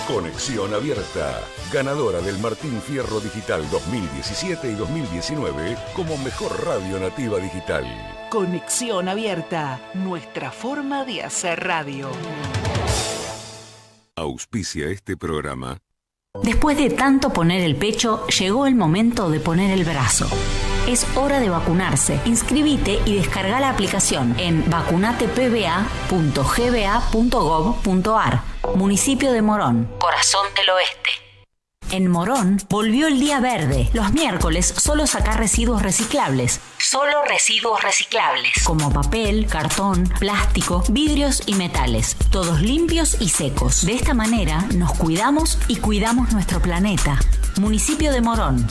Conexión Abierta, ganadora del Martín Fierro Digital 2017 y 2019 como mejor radio nativa digital. Conexión Abierta, nuestra forma de hacer radio. Auspicia este programa. Después de tanto poner el pecho, llegó el momento de poner el brazo. Es hora de vacunarse. Inscribite y descarga la aplicación en vacunatepba.gba.gov.ar. Municipio de Morón, Corazón del Oeste. En Morón volvió el día verde. Los miércoles solo sacar residuos reciclables. Solo residuos reciclables. Como papel, cartón, plástico, vidrios y metales. Todos limpios y secos. De esta manera nos cuidamos y cuidamos nuestro planeta. Municipio de Morón,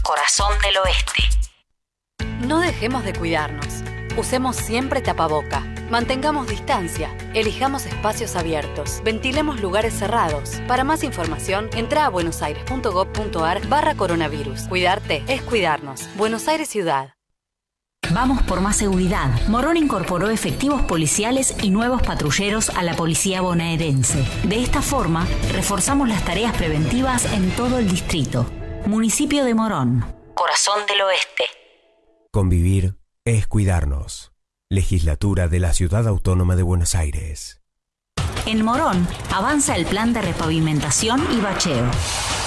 Corazón del Oeste. No dejemos de cuidarnos. Usemos siempre tapaboca. Mantengamos distancia. Elijamos espacios abiertos. Ventilemos lugares cerrados. Para más información, entra a buenosaires.gov.ar/coronavirus. Cuidarte es cuidarnos. Buenos Aires Ciudad. Vamos por más seguridad. Morón incorporó efectivos policiales y nuevos patrulleros a la policía bonaerense. De esta forma, reforzamos las tareas preventivas en todo el distrito. Municipio de Morón, Corazón del Oeste. Convivir es cuidarnos. Legislatura de la Ciudad Autónoma de Buenos Aires. En Morón avanza el plan de repavimentación y bacheo,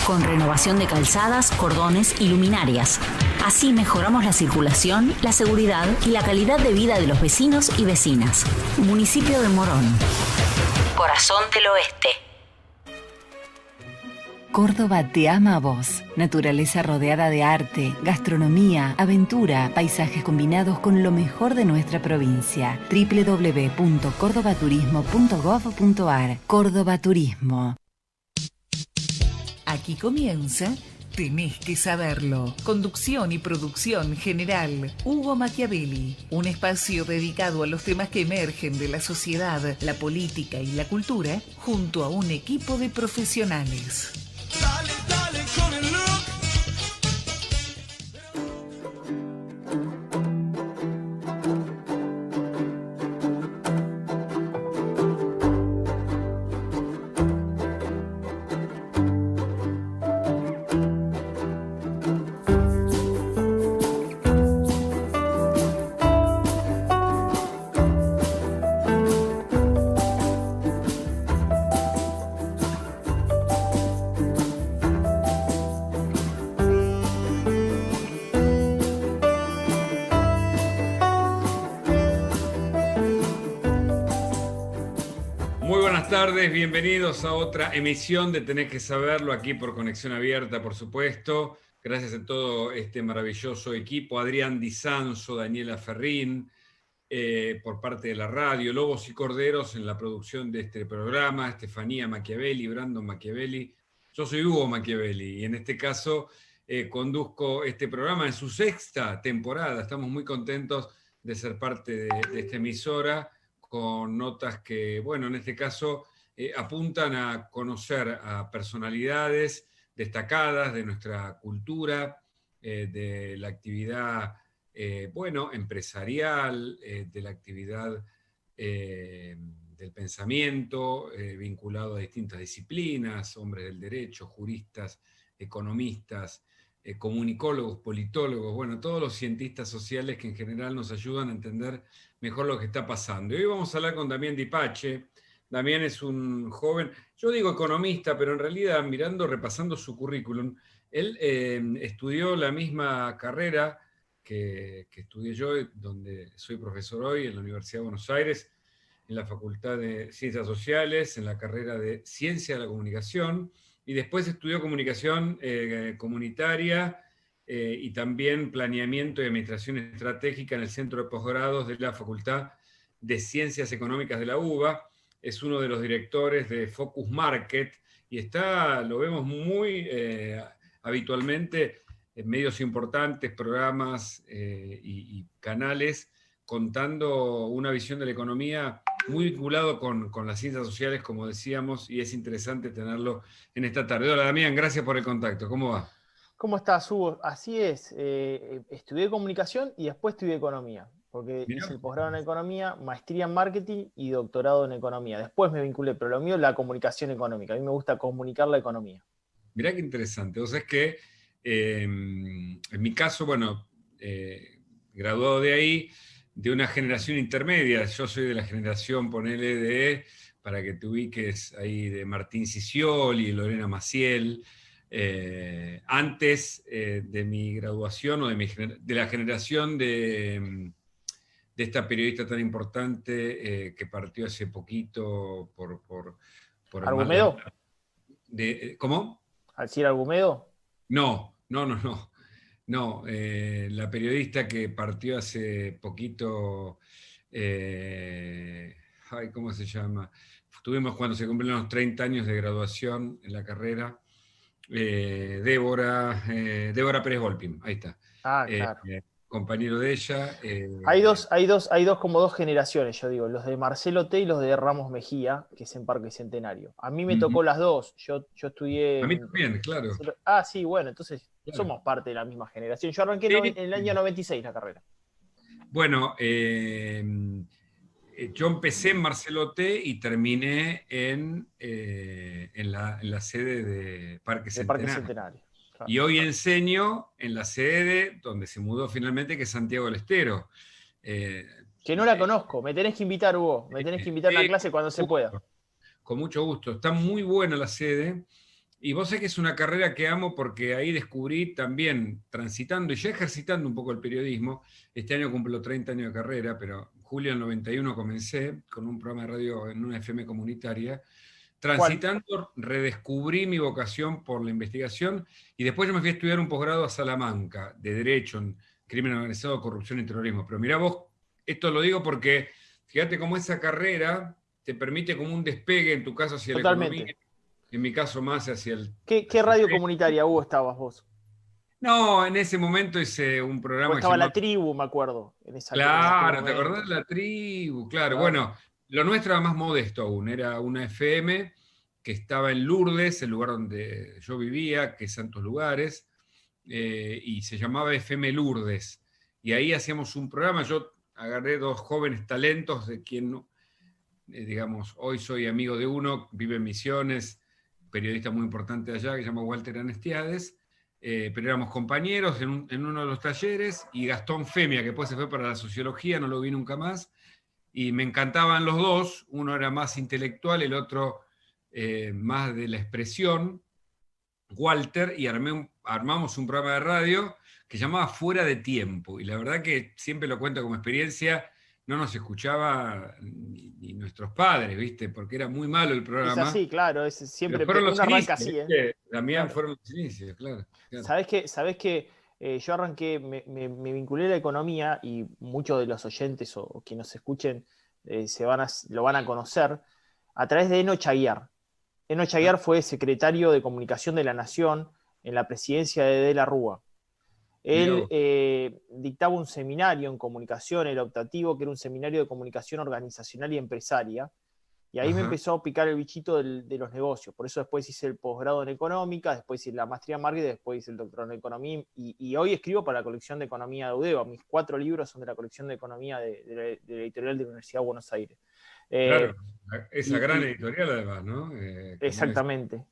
con renovación de calzadas, cordones y luminarias. Así mejoramos la circulación, la seguridad y la calidad de vida de los vecinos y vecinas. Municipio de Morón, Corazón del Oeste. Córdoba te ama a vos. Naturaleza rodeada de arte, gastronomía, aventura, paisajes combinados con lo mejor de nuestra provincia. www.cordobaturismo.gov.ar. Córdoba Turismo. Aquí comienza Tenés que saberlo. Conducción y producción general, Hugo Machiavelli. Un espacio dedicado a los temas que emergen de la sociedad, la política y la cultura, junto a un equipo de profesionales. Dale, dale con el look. Buenas tardes, bienvenidos a otra emisión de Tenés que Saberlo, aquí por Conexión Abierta, por supuesto. Gracias a todo este maravilloso equipo, Adrián Di Sanso, Daniela Ferrín, por parte de la radio, Lobos y Corderos en la producción de este programa, Estefanía Machiavelli, Brandon Machiavelli. Yo soy Hugo Machiavelli y en este caso conduzco este programa en su sexta temporada. Estamos muy contentos de ser parte de esta emisora, con notas que, bueno, en este caso apuntan a conocer a personalidades destacadas de nuestra cultura, de la actividad, empresarial, de la actividad del pensamiento, vinculado a distintas disciplinas, hombres del derecho, juristas, economistas, comunicólogos, politólogos, bueno, todos los cientistas sociales que en general nos ayudan a entender mejor lo que está pasando. Y hoy vamos a hablar con Damián Di Pace. Damián es un joven, yo digo economista, pero en realidad repasando su currículum, él estudió la misma carrera que estudié yo, donde soy profesor hoy en la Universidad de Buenos Aires, en la Facultad de Ciencias Sociales, en la carrera de Ciencia de la Comunicación, y después estudió comunicación comunitaria y también planeamiento y administración estratégica en el Centro de Posgrados de la Facultad de Ciencias Económicas de la UBA. Es uno de los directores de Focus Market y lo vemos muy habitualmente en medios importantes, programas y canales, contando una visión de la economía muy vinculado con las ciencias sociales, como decíamos, y es interesante tenerlo en esta tarde. Hola, Damián, gracias por el contacto. ¿Cómo va? ¿Cómo estás, Hugo? Así es, estudié comunicación y después estudié economía. porque Mirá. hice el posgrado en economía, maestría en marketing y doctorado en economía. Después me vinculé, pero lo mío es la comunicación económica. A mí me gusta comunicar la economía. Mirá qué interesante. O sea, es que en mi caso, bueno, graduado de ahí, de una generación intermedia. Yo soy de la generación, ponele, para que te ubiques ahí, de Martín Sicioli, Lorena Maciel. Antes de mi graduación o de la generación de esta periodista tan importante que partió hace poquito por el mal ¿Argumedo? ¿Cómo? ¿Alcira Argumedo? No, no, no, no. No, la periodista que partió hace poquito, ay, ¿cómo se llama? Estuvimos cuando se cumplieron los 30 años de graduación en la carrera. Débora Pérez Volpin, ahí está. Ah, claro. Compañero de ella. Hay como dos generaciones, yo digo, los de Marcelo T y los de Ramos Mejía, que es en Parque Centenario. A mí me tocó las dos. Yo estudié. A mí también, claro. Ah, sí, bueno, entonces Claro. somos parte de la misma generación. Yo arranqué en el año 96 la carrera. Bueno, yo empecé en Marcelo T y terminé en la sede de Parque Centenario. Claro. Y hoy enseño en la sede donde se mudó finalmente, que es Santiago del Estero. Que no la conozco, me tenés que invitar, Hugo. Me tenés que invitar a una clase cuando se pueda. Con mucho gusto. Está muy buena la sede. Y vos sabés que es una carrera que amo porque ahí descubrí también, transitando y ya ejercitando un poco el periodismo. Este año cumplo 30 años de carrera, pero en julio del 91 comencé con un programa de radio en una FM comunitaria. Transitando, redescubrí mi vocación por la investigación y después yo me fui a estudiar un posgrado a Salamanca de Derecho en Crimen Organizado, Corrupción y Terrorismo. Pero mirá vos, esto lo digo porque fíjate cómo esa carrera te permite como un despegue, en tu caso hacia Totalmente. la economía, en mi caso más hacia el... ¿Qué radio comunitaria, Hugo, estabas vos? No, en ese momento hice un programa... Estaba La Tribu, me acuerdo. Claro, ¿te acordás de La Tribu? Claro, bueno, lo nuestro era más modesto aún, era una FM que estaba en Lourdes, el lugar donde yo vivía, que es Santos Lugares, y se llamaba FM Lourdes. Y ahí hacíamos un programa, yo agarré dos jóvenes talentos de quien, digamos, hoy soy amigo de uno, vive en Misiones, periodista muy importante allá, que se llama Walter Anestiades, pero éramos compañeros en uno de los talleres, y Gastón Femia, que después se fue para la sociología, no lo vi nunca más, y me encantaban los dos, uno era más intelectual, el otro más de la expresión, Walter, y armamos un programa de radio que se llamaba Fuera de Tiempo, y la verdad que siempre lo cuento como experiencia, no nos escuchaba ni nuestros padres, ¿viste? Porque era muy malo el programa. Es así, claro, es siempre fueron los uno arranca inicios, así, ¿eh? También Claro. fueron los inicios, claro. ¿Sabés que yo arranqué, me vinculé a la economía y muchos de los oyentes o quienes nos escuchen lo van a conocer a través de Eno Chaguiar. Eno Chaguiar fue secretario de Comunicación de la Nación en la presidencia de la Rúa. Él dictaba un seminario en comunicación, el optativo, que era un seminario de comunicación organizacional y empresaria, y ahí me empezó a picar el bichito de los negocios. Por eso después hice el posgrado en económica, después hice la maestría en marketing, después hice el doctorado en economía, y hoy escribo para la colección de economía de Udeva. Mis 4 libros son de la colección de economía de la editorial de la Universidad de Buenos Aires. Claro, esa gran editorial además, ¿no? Exactamente.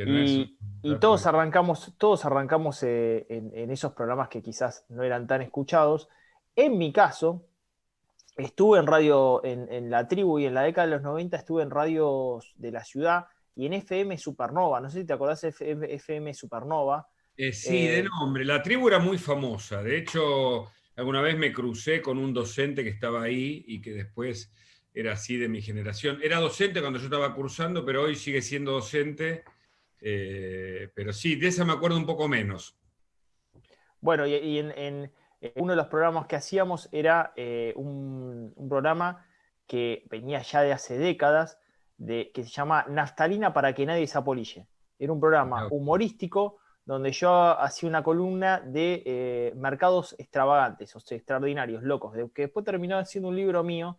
Y todos arrancamos en esos programas que quizás no eran tan escuchados. En mi caso, estuve en radio, en La Tribu, y en la década de los 90 estuve en radios de la ciudad y en FM Supernova. No sé si te acordás de FM Supernova. Sí, de nombre. La Tribu era muy famosa. De hecho, alguna vez me crucé con un docente que estaba ahí y que después era así de mi generación. Era docente cuando yo estaba cursando, pero hoy sigue siendo docente. Pero sí, de esa me acuerdo un poco menos. Bueno, y en uno de los programas que hacíamos era un programa que venía ya de hace décadas, que se llama Naftalina para que nadie se apolille. Era un programa humorístico donde yo hacía una columna de mercados extravagantes, o sea, extraordinarios, locos, que después terminó siendo un libro mío.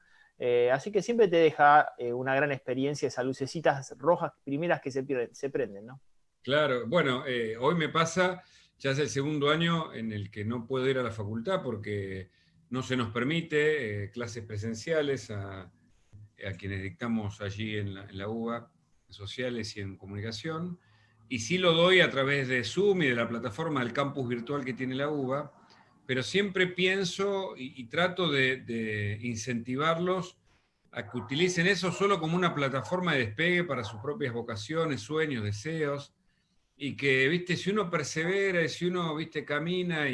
Así que siempre te deja una gran experiencia, esas lucecitas rojas primeras que se prenden, ¿no? Claro, bueno, hoy me pasa, ya es el segundo año en el que no puedo ir a la facultad porque no se nos permite clases presenciales a quienes dictamos allí en la UBA, en sociales y en comunicación, y sí lo doy a través de Zoom y de la plataforma del campus virtual que tiene la UBA, pero siempre pienso y trato de incentivarlos a que utilicen eso solo como una plataforma de despegue para sus propias vocaciones, sueños, deseos, y que, viste, si uno persevera y si uno, viste, camina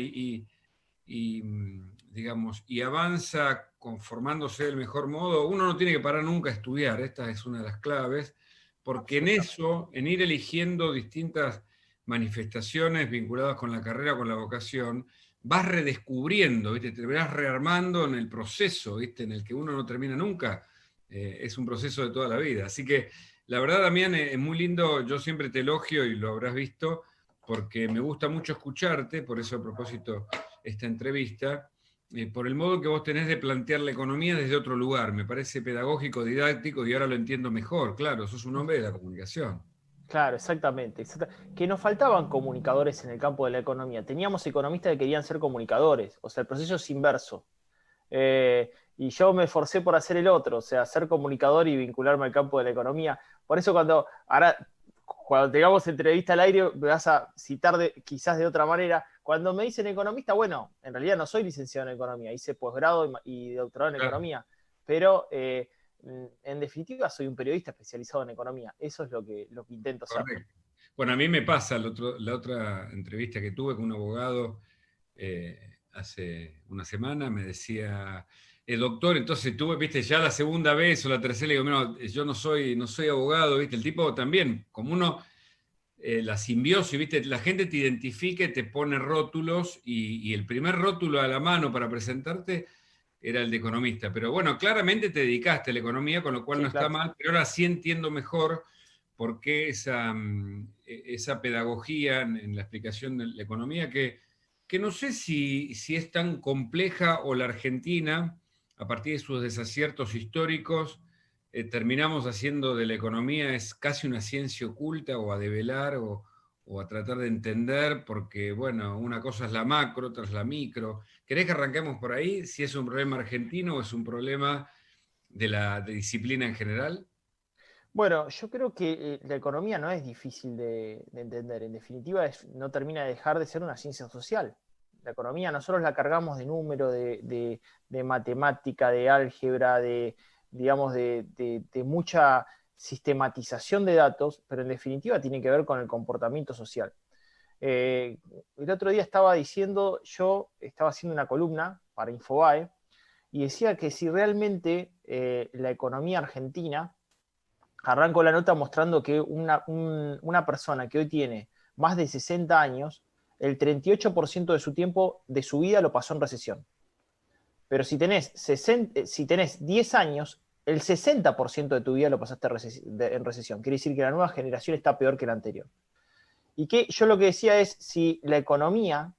digamos, y avanza conformándose del mejor modo, uno no tiene que parar nunca a estudiar, esta es una de las claves, porque en eso, en ir eligiendo distintas manifestaciones vinculadas con la carrera, con la vocación, vas redescubriendo, ¿viste? Te vas rearmando en el proceso, ¿viste? En el que uno no termina nunca, es un proceso de toda la vida. Así que la verdad, Damián, es muy lindo, yo siempre te elogio y lo habrás visto, porque me gusta mucho escucharte, por eso a propósito esta entrevista, por el modo que vos tenés de plantear la economía desde otro lugar. Me parece pedagógico, didáctico, y ahora lo entiendo mejor. Claro, sos un hombre de la comunicación. Claro, exactamente. Que nos faltaban comunicadores en el campo de la economía. Teníamos economistas que querían ser comunicadores. O sea, el proceso es inverso. Y yo me esforcé por hacer el otro, o sea, ser comunicador y vincularme al campo de la economía. Por eso cuando tengamos entrevista al aire, me vas a citar quizás de otra manera. Cuando me dicen economista, bueno, en realidad no soy licenciado en economía, hice posgrado y doctorado en economía, pero en definitiva soy un periodista especializado en economía. Eso es lo que intento hacer. Correcto. Bueno, a mí me pasa la otra entrevista que tuve con un abogado hace una semana, me decía, doctor, entonces tuve, viste, ya la segunda vez o la tercera, le digo, no, yo no soy abogado, viste, el tipo también, como uno, la simbiosis, viste, la gente te identifica y te pone rótulos, y el primer rótulo a la mano para presentarte era el de economista, pero bueno, claramente te dedicaste a la economía, con lo cual Sí, no claro. está mal, pero ahora sí entiendo mejor por qué esa pedagogía en la explicación de la economía, que no sé si es tan compleja, o la Argentina, a partir de sus desaciertos históricos, terminamos haciendo de la economía es casi una ciencia oculta, o a develar, o a tratar de entender, porque, bueno, una cosa es la macro, otra es la micro. ¿Querés que arranquemos por ahí? Si es un problema argentino o es un problema de disciplina en general. Bueno, yo creo que la economía no es difícil de entender. En definitiva, no termina de dejar de ser una ciencia social. La economía nosotros la cargamos de número, de matemática, de álgebra, digamos, de mucha sistematización de datos, pero en definitiva tiene que ver con el comportamiento social. El otro día yo estaba haciendo una columna para Infobae y decía que si realmente la economía argentina, arranco la nota mostrando que una persona que hoy tiene más de 60 años, el 38% de su tiempo, de su vida, lo pasó en recesión. Pero si tenés 10 años, el 60% de tu vida lo pasaste en recesión. Quiere decir que la nueva generación está peor que la anterior. Y que yo lo que decía es, si la economía,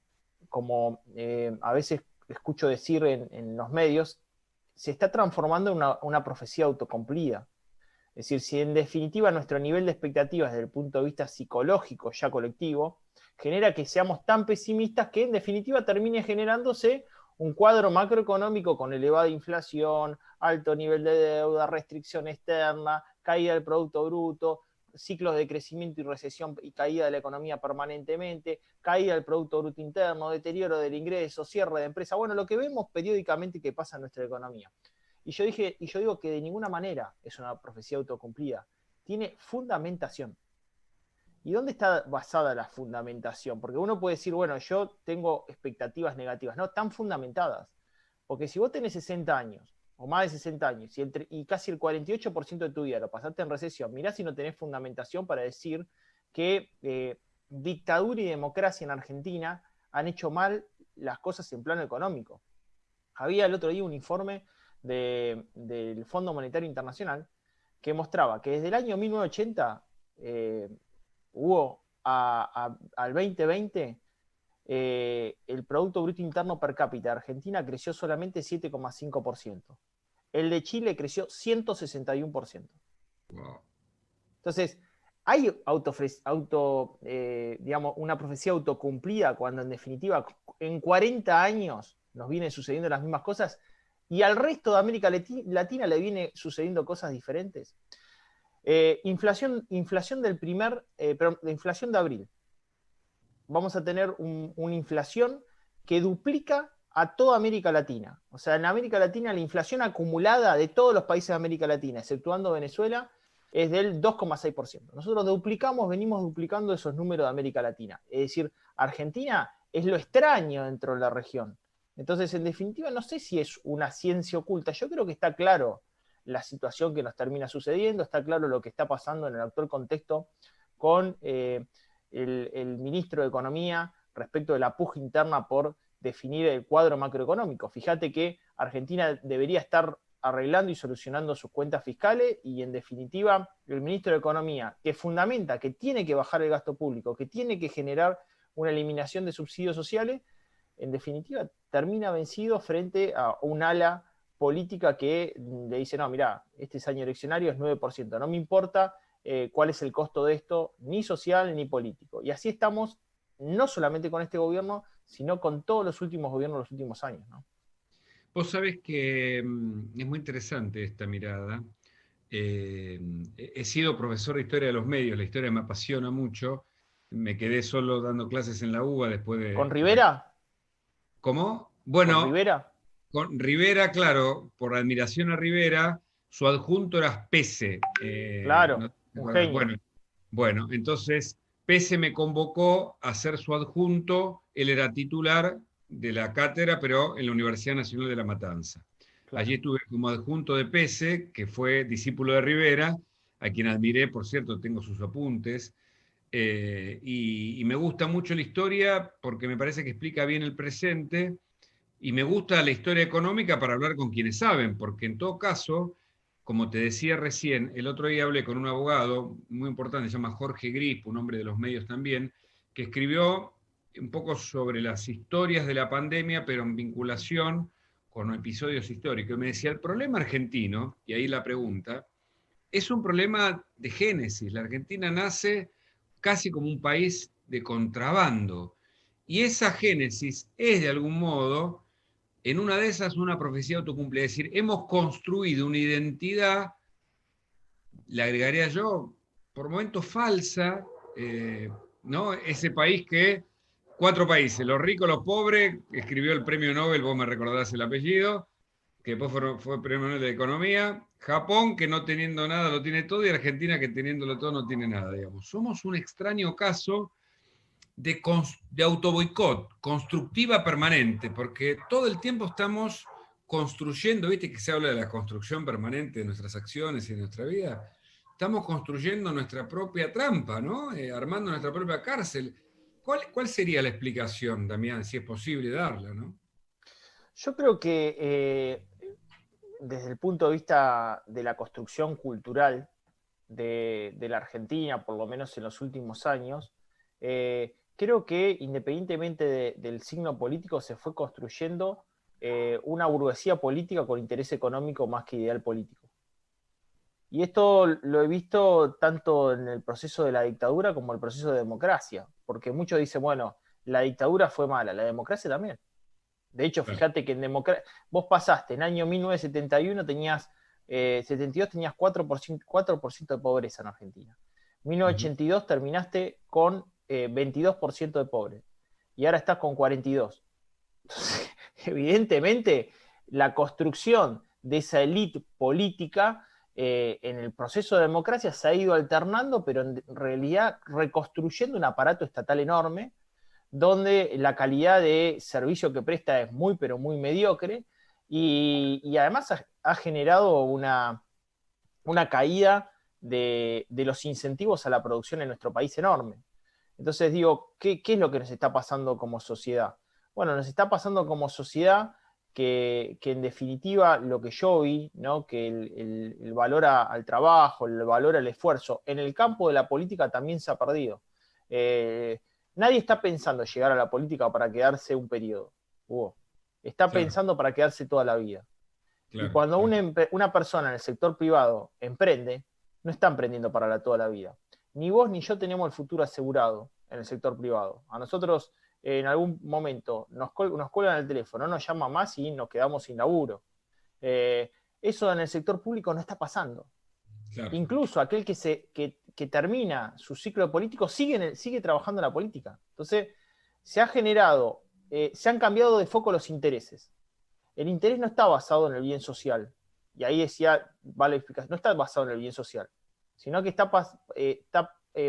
como a veces escucho decir en los medios, se está transformando en una profecía autocumplida. Es decir, si en definitiva nuestro nivel de expectativas desde el punto de vista psicológico ya colectivo genera que seamos tan pesimistas que en definitiva termine generándose un cuadro macroeconómico con elevada inflación, alto nivel de deuda, restricción externa, caída del Producto Bruto, ciclos de crecimiento y recesión y caída de la economía permanentemente, caída del Producto Bruto Interno, deterioro del ingreso, cierre de empresa, bueno, lo que vemos periódicamente que pasa en nuestra economía. Y yo digo que de ninguna manera es una profecía autocumplida, tiene fundamentación. ¿Y dónde está basada la fundamentación? Porque uno puede decir, bueno, yo tengo expectativas negativas, no, están fundamentadas. Porque si vos tenés 60 años, o más de 60 años, y casi el 48% de tu vida lo pasaste en recesión, mirá si no tenés fundamentación para decir que dictadura y democracia en Argentina han hecho mal las cosas en plano económico. Había el otro día un informe del Fondo Monetario Internacional que mostraba que desde el año 1980 hubo al 2020 el Producto Bruto Interno per cápita de Argentina creció solamente 7,5%. El de Chile creció 161%. Wow. Entonces, hay digamos, una profecía autocumplida cuando en definitiva en 40 años nos vienen sucediendo las mismas cosas y al resto de América Latina le viene sucediendo cosas diferentes. Inflación de inflación de abril. Vamos a tener una inflación que duplica a toda América Latina. O sea, en América Latina la inflación acumulada de todos los países de América Latina, exceptuando Venezuela, es del 2,6%. Nosotros venimos duplicando esos números de América Latina. Es decir, Argentina es lo extraño dentro de la región. Entonces, en definitiva, no sé si es una ciencia oculta. Yo creo que está claro la situación que nos termina sucediendo, está claro lo que está pasando en el actual contexto con el ministro de Economía respecto de la puja interna por definir el cuadro macroeconómico. Fíjate que Argentina debería estar arreglando y solucionando sus cuentas fiscales y, en definitiva, el ministro de Economía, que fundamenta que tiene que bajar el gasto público, que tiene que generar una eliminación de subsidios sociales, en definitiva, termina vencido frente a un ala política que le dice, no, mirá, este año eleccionario es 9%, no me importa cuál es el costo de esto, ni social ni político. Y así estamos, no solamente con este gobierno, sino con todos los últimos gobiernos de los últimos años, ¿no? Vos sabés que es muy interesante esta mirada. He sido profesor de historia de los medios, la historia me apasiona mucho. Me quedé solo dando clases en la UBA después de... ¿Con Rivera? ¿Cómo? Bueno, ¿Con Rivera? Con Rivera, claro, por admiración a Rivera, su adjunto era Pese. Claro, un genio. Bueno, entonces Pese me convocó a ser su adjunto, él era titular de la cátedra, pero en la Universidad Nacional de La Matanza. Claro. Allí estuve como adjunto de Pese, que fue discípulo de Rivera, a quien admiré, por cierto, tengo sus apuntes, y me gusta mucho la historia porque me parece que explica bien el presente, y me gusta la historia económica para hablar con quienes saben, porque en todo caso, como te decía recién, el otro día hablé con un abogado muy importante, se llama Jorge Grip, un hombre de los medios también, que escribió un poco sobre las historias de la pandemia, pero en vinculación con episodios históricos. Y me decía, el problema argentino, y ahí la pregunta, es un problema de génesis. La Argentina nace casi como un país de contrabando. Y esa génesis es, de algún modo, en una de esas, una profecía autocumplida. Es decir, hemos construido una identidad, le agregaría yo, por momentos falsa, ¿no? Ese país que... 4 países, los ricos, los pobres, escribió el premio Nobel, vos me recordarás el apellido, que después fue premio Nobel de Economía, Japón, que no teniendo nada lo tiene todo, y Argentina, que teniéndolo todo no tiene nada, digamos. Somos un extraño caso de autoboicot, constructiva permanente, porque todo el tiempo estamos construyendo, viste que se habla de la construcción permanente de nuestras acciones y de nuestra vida, estamos construyendo nuestra propia trampa, ¿no? Armando nuestra propia cárcel. ¿Cuál sería la explicación, Damián, si es posible darla, ¿no? Yo creo que desde el punto de vista de la construcción cultural de la Argentina, por lo menos en los últimos años, creo que independientemente del signo político se fue construyendo una burguesía política con interés económico más que ideal político. Y esto lo he visto tanto en el proceso de la dictadura como en el proceso de democracia, porque muchos dicen, bueno, la dictadura fue mala, la democracia también. De hecho, fíjate que en democracia, vos pasaste, en el año 1971 tenías, 72 tenías 4% de pobreza en Argentina. En 1982 terminaste con 22% de pobres, y ahora estás con 42%. Entonces, evidentemente, la construcción de esa élite política en el proceso de democracia se ha ido alternando, pero en realidad reconstruyendo un aparato estatal enorme, donde la calidad de servicio que presta es muy, pero muy mediocre, y además ha generado una caída de los incentivos a la producción en nuestro país enorme. Entonces digo, ¿qué es lo que nos está pasando como sociedad? Bueno, nos está pasando como sociedad que en definitiva lo que yo vi, ¿no? Que el valor al trabajo, el valor al esfuerzo, en el campo de la política también se ha perdido. Nadie está pensando llegar a la política para quedarse un periodo. Está pensando para quedarse toda la vida. Claro, y cuando una persona en el sector privado emprende, no está emprendiendo para toda la vida. Ni vos ni yo tenemos el futuro asegurado en el sector privado. A nosotros en algún momento nos cuelgan el teléfono, no nos llaman más y nos quedamos sin laburo. Eso en el sector público no está pasando. Claro. Incluso aquel que termina su ciclo político sigue trabajando en la política. Entonces, se han cambiado de foco los intereses. El interés no está basado en el bien social. Y ahí decía, vale explicación, no está basado en el bien social, sino que está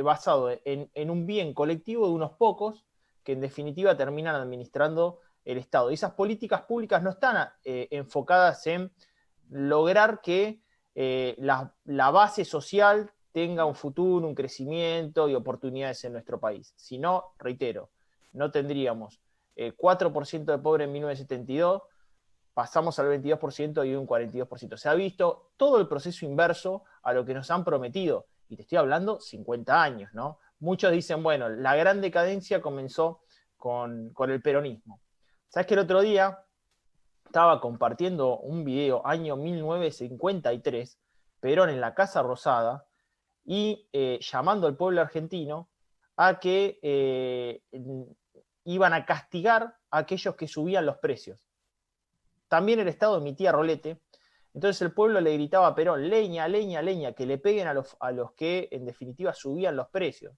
basado en un bien colectivo de unos pocos que en definitiva terminan administrando el Estado. Y esas políticas públicas no están enfocadas en lograr que la base social tenga un futuro, un crecimiento y oportunidades en nuestro país. Si no, reitero, no tendríamos 4% de pobres en 1972, pasamos al 22% y un 42%. Se ha visto todo el proceso inverso a lo que nos han prometido. Y te estoy hablando 50 años, ¿no? Muchos dicen, bueno, la gran decadencia comenzó con el peronismo. ¿Sabes que el otro día estaba compartiendo un video, año 1953, Perón en la Casa Rosada, y llamando al pueblo argentino a que iban a castigar a aquellos que subían los precios? También el Estado emitía rolete. Entonces el pueblo le gritaba a Perón, leña, leña, leña, que le peguen a los que en definitiva subían los precios.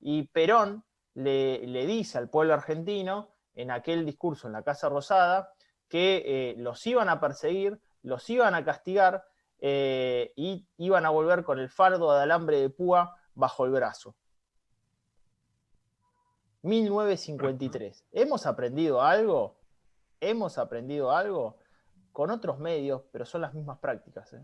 Y Perón le dice al pueblo argentino, en aquel discurso en la Casa Rosada, que los iban a perseguir, los iban a castigar y iban a volver con el fardo de alambre de púa bajo el brazo. 1953. ¿Hemos aprendido algo? ¿Hemos aprendido algo? Con otros medios, pero son las mismas prácticas.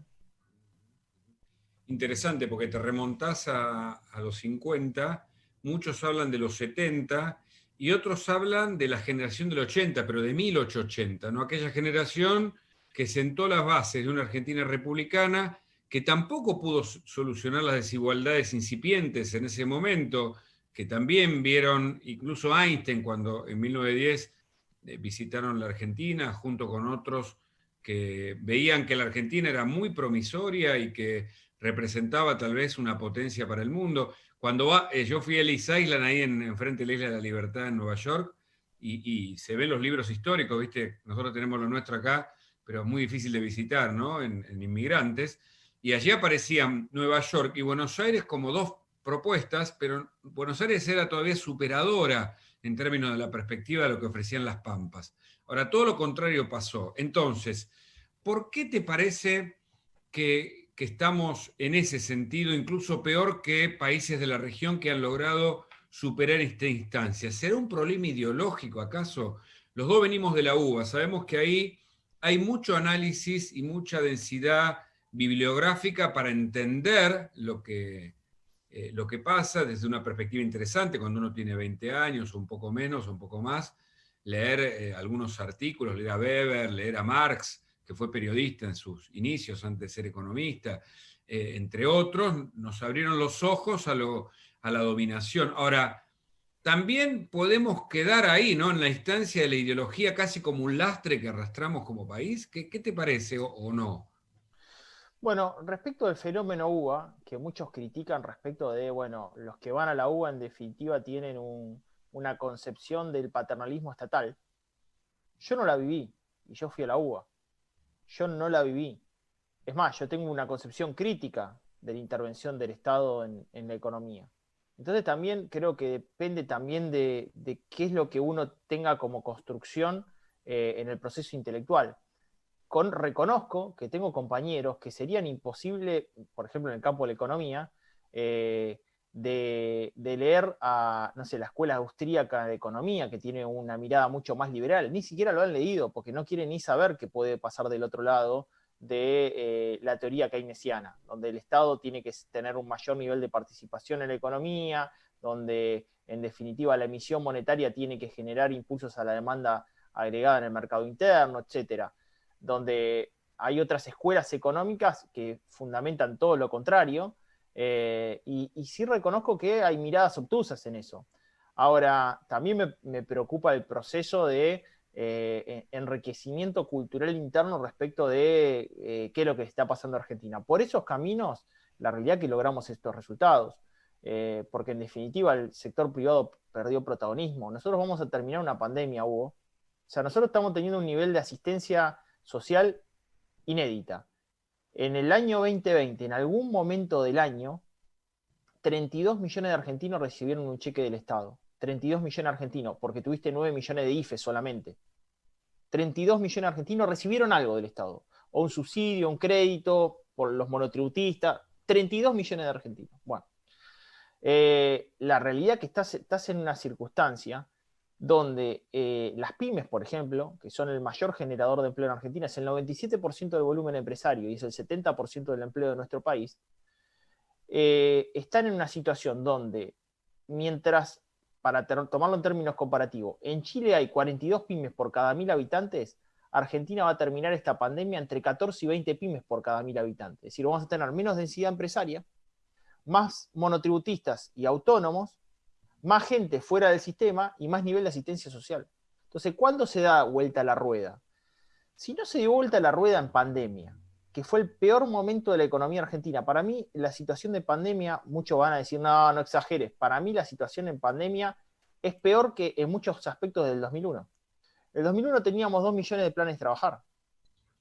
Interesante, porque te remontás a los 50, muchos hablan de los 70 y otros hablan de la generación del 80, pero de 1880, ¿no? Aquella generación que sentó las bases de una Argentina republicana que tampoco pudo solucionar las desigualdades incipientes en ese momento, que también vieron incluso Einstein cuando en 1910 visitaron la Argentina junto con otros que veían que la Argentina era muy promisoria y que representaba tal vez una potencia para el mundo. Cuando yo fui a Ellis Island, ahí enfrente de la Isla de la Libertad en Nueva York, y se ven los libros históricos, ¿viste? Nosotros tenemos lo nuestro acá, pero es muy difícil de visitar, ¿no? En inmigrantes. Y allí aparecían Nueva York y Buenos Aires como dos propuestas, pero Buenos Aires era todavía superadora en términos de la perspectiva de lo que ofrecían las Pampas. Ahora, todo lo contrario pasó. Entonces, ¿por qué te parece que estamos en ese sentido incluso peor que países de la región que han logrado superar esta instancia? ¿Será un problema ideológico acaso? Los dos venimos de la UBA, sabemos que ahí hay mucho análisis y mucha densidad bibliográfica para entender lo que pasa desde una perspectiva interesante cuando uno tiene 20 años o un poco menos o un poco más, leer algunos artículos, leer a Weber, leer a Marx, que fue periodista en sus inicios antes de ser economista, entre otros, nos abrieron los ojos a la dominación. Ahora, también podemos quedar ahí, ¿no? En la instancia de la ideología casi como un lastre que arrastramos como país. ¿Qué te parece o no? Bueno, respecto del fenómeno UBA, que muchos critican respecto de, bueno, los que van a la UBA en definitiva tienen una concepción del paternalismo estatal. Yo no la viví, y yo fui a la UBA. Yo no la viví. Es más, yo tengo una concepción crítica de la intervención del Estado en la economía. Entonces también creo que depende también de qué es lo que uno tenga como construcción en el proceso intelectual. Reconozco que tengo compañeros que serían imposible, por ejemplo en el campo de la economía, de leer a, no sé, la Escuela Austríaca de Economía, que tiene una mirada mucho más liberal. Ni siquiera lo han leído, porque no quieren ni saber qué puede pasar del otro lado de la teoría keynesiana, donde el Estado tiene que tener un mayor nivel de participación en la economía, donde en definitiva la emisión monetaria tiene que generar impulsos a la demanda agregada en el mercado interno, etcétera, donde hay otras escuelas económicas que fundamentan todo lo contrario, y sí reconozco que hay miradas obtusas en eso. Ahora, también me preocupa el proceso de enriquecimiento cultural interno respecto de qué es lo que está pasando en Argentina. Por esos caminos, la realidad es que logramos estos resultados. porque en definitiva el sector privado perdió protagonismo. Nosotros vamos a terminar una pandemia, Hugo. O sea, nosotros estamos teniendo un nivel de asistencia social inédita. En el año 2020, en algún momento del año, 32 millones de argentinos recibieron un cheque del Estado. 32 millones de argentinos, porque tuviste 9 millones de IFE solamente. 32 millones de argentinos recibieron algo del Estado. O un subsidio, un crédito, por los monotributistas. 32 millones de argentinos. Bueno. La realidad es que estás en una circunstancia donde las pymes, por ejemplo, que son el mayor generador de empleo en Argentina, es el 97% del volumen empresario y es el 70% del empleo de nuestro país, están en una situación donde, mientras, para tomarlo en términos comparativos, en Chile hay 42 pymes por cada 1.000 habitantes, Argentina va a terminar esta pandemia entre 14 y 20 pymes por cada 1.000 habitantes. Es decir, vamos a tener menos densidad empresaria, más monotributistas y autónomos, más gente fuera del sistema y más nivel de asistencia social. Entonces, ¿cuándo se da vuelta la rueda? Si no se dio vuelta la rueda en pandemia, que fue el peor momento de la economía argentina, para mí la situación de pandemia, muchos van a decir, no, no exageres, para mí la situación en pandemia es peor que en muchos aspectos del 2001. En el 2001 teníamos 2 millones de planes de trabajar.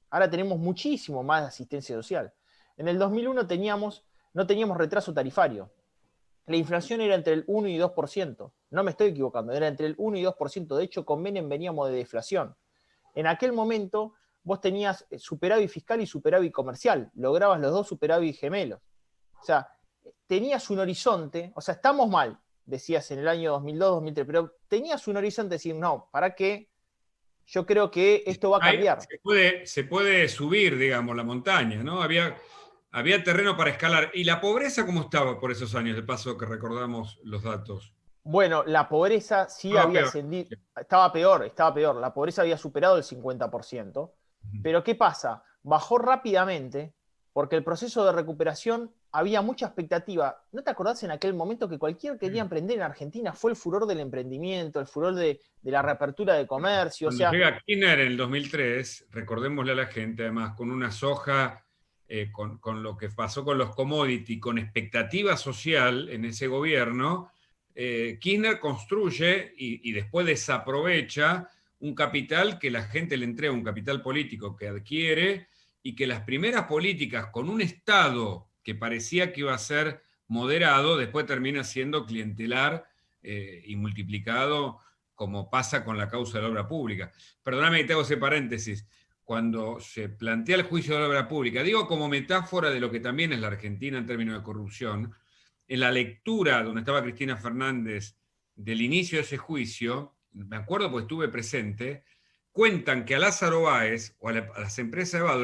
Ahora tenemos muchísimo más de asistencia social. En el 2001 no teníamos retraso tarifario. La inflación era entre el 1 y 2%. No me estoy equivocando, era entre el 1 y 2%. De hecho, con Menem veníamos de deflación. En aquel momento, vos tenías superávit fiscal y superávit comercial. Lograbas los dos superávit gemelos. O sea, tenías un horizonte. O sea, estamos mal, decías en el año 2002, 2003, pero tenías un horizonte de decir, no, ¿para qué? Yo creo que esto va a cambiar. Se puede subir, digamos, la montaña, ¿no? Había terreno para escalar. ¿Y la pobreza cómo estaba por esos años, de paso que recordamos los datos? Bueno, la pobreza sí había ascendido, estaba peor. La pobreza había superado el 50%. Pero ¿qué pasa? Bajó rápidamente porque el proceso de recuperación había mucha expectativa. ¿No te acordás en aquel momento que cualquiera quería emprender en Argentina? Fue el furor del emprendimiento, el furor de la reapertura de comercio. Cuando llega Kirchner en el 2003, recordémosle a la gente, además, con una soja... con lo que pasó con los commodities, con expectativa social en ese gobierno, Kirchner construye y después desaprovecha un capital que la gente le entrega, un capital político que adquiere, y que las primeras políticas con un Estado que parecía que iba a ser moderado, después termina siendo clientelar y multiplicado, como pasa con la causa de la obra pública. Perdóname que te hago ese paréntesis. Cuando se plantea el juicio de la obra pública, digo como metáfora de lo que también es la Argentina en términos de corrupción, en la lectura donde estaba Cristina Fernández del inicio de ese juicio, me acuerdo porque estuve presente, cuentan que a Lázaro Báez o a las empresas de Báez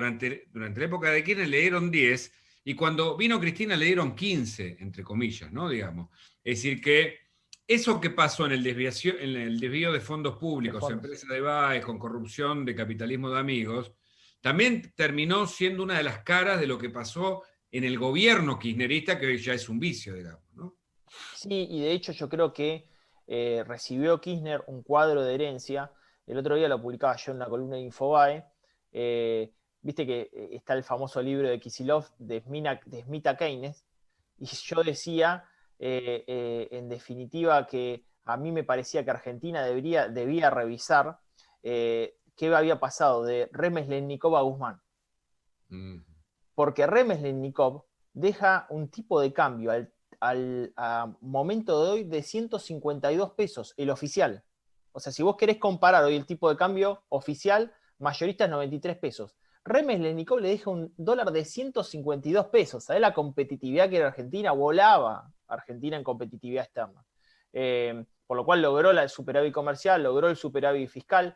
durante la época de Kirchner le dieron 10 y cuando vino Cristina le dieron 15, entre comillas, ¿no? Digamos. Es decir que eso que pasó en el desvío de fondos públicos, empresas de Báez, con corrupción, de capitalismo de amigos, también terminó siendo una de las caras de lo que pasó en el gobierno kirchnerista, que hoy ya es un vicio, digamos, ¿no? Sí, y de hecho yo creo que recibió Kirchner un cuadro de herencia. El otro día lo publicaba yo en la columna de Infobae. Viste que está el famoso libro de Kicillof de Smith a Keynes, y yo decía... en definitiva que a mí me parecía que Argentina debía revisar qué había pasado de Remeslenikov a Guzmán. Porque Remeslenikov deja un tipo de cambio al momento de hoy de 152 pesos, el oficial. O sea, si vos querés comparar hoy el tipo de cambio oficial, mayorista es 93 pesos. Remeslenikov le deja un dólar de 152 pesos. ¿Sabés la competitividad que era Argentina? Volaba Argentina en competitividad externa. Por lo cual logró el superávit comercial, logró el superávit fiscal.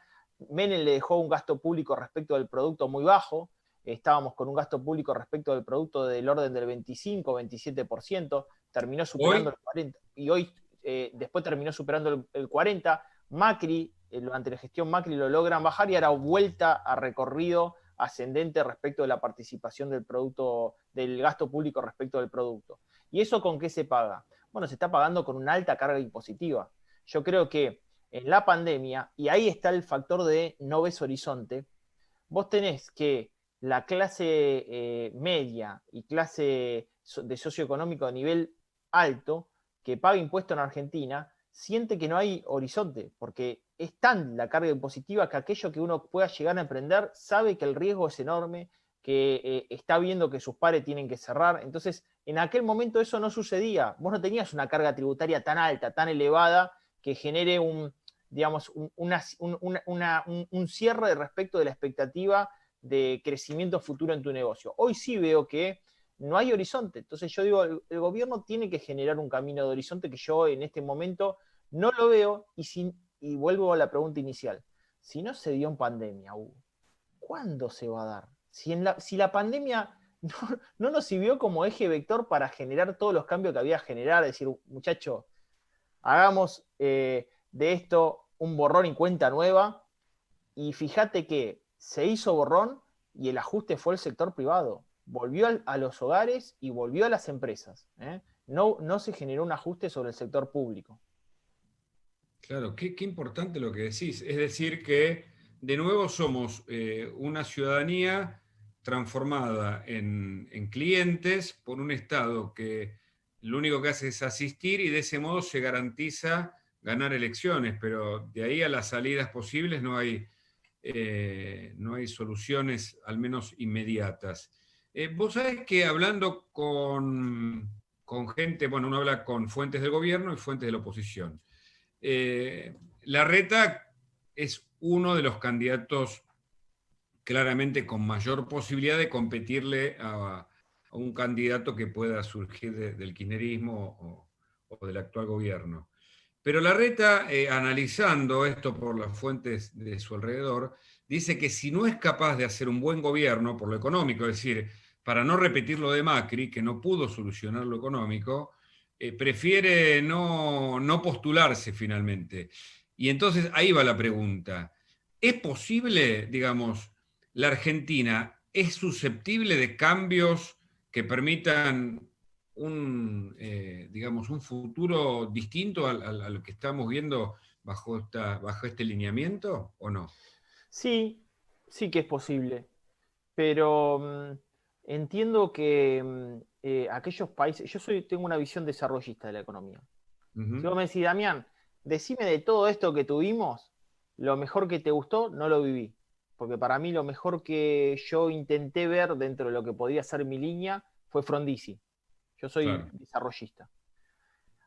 Menem le dejó un gasto público respecto del producto muy bajo. Estábamos con un gasto público respecto del producto del orden del 25-27%. Terminó superando el 40%. Y hoy, después terminó superando el 40%. Macri, durante la gestión Macri lo logran bajar y ahora vuelta a recorrido ascendente respecto de la participación del gasto público respecto del producto. ¿Y eso con qué se paga? Bueno, se está pagando con una alta carga impositiva. Yo creo que en la pandemia, y ahí está el factor de no ves horizonte, vos tenés que la clase media y clase de socioeconómico a nivel alto que paga impuestos en Argentina siente que no hay horizonte, porque es tan la carga impositiva que aquello que uno pueda llegar a emprender sabe que el riesgo es enorme, que está viendo que sus pares tienen que cerrar. Entonces, en aquel momento eso no sucedía. Vos no tenías una carga tributaria tan alta, tan elevada, que genere un cierre respecto de la expectativa de crecimiento futuro en tu negocio. Hoy sí veo que no hay horizonte. Entonces yo digo, el gobierno tiene que generar un camino de horizonte que yo en este momento no lo veo. Y vuelvo a la pregunta inicial. Si no se dio en pandemia, Hugo, ¿cuándo se va a dar? Si la pandemia no nos sirvió como eje vector para generar todos los cambios que había que generar, decir, muchacho, hagamos de esto un borrón y cuenta nueva, y fíjate que se hizo borrón y el ajuste fue el sector privado. Volvió a los hogares y volvió a las empresas. No se generó un ajuste sobre el sector público. Claro, qué importante lo que decís. Es decir, que de nuevo somos una ciudadanía transformada en clientes por un Estado que lo único que hace es asistir, y de ese modo se garantiza ganar elecciones, pero de ahí a las salidas posibles no hay soluciones, al menos inmediatas. Vos sabés que hablando con gente, bueno, uno habla con fuentes del gobierno y fuentes de la oposición. Larreta es uno de los candidatos claramente con mayor posibilidad de competirle a un candidato que pueda surgir del kirchnerismo o del actual gobierno. Pero Larreta, analizando esto por las fuentes de su alrededor, dice que si no es capaz de hacer un buen gobierno por lo económico, es decir, para no repetir lo de Macri, que no pudo solucionar lo económico, prefiere no postularse finalmente. Y entonces ahí va la pregunta. ¿Es posible, digamos, la Argentina es susceptible de cambios que permitan un futuro distinto a lo que estamos viendo bajo este lineamiento, o no? Sí que es posible, pero entiendo que aquellos países, tengo una visión desarrollista de la economía. Si vos me decís, Damián, decime de todo esto que tuvimos, lo mejor que te gustó, no lo viví. Porque para mí lo mejor que yo intenté ver dentro de lo que podía ser mi línea fue Frondizi. Yo soy desarrollista.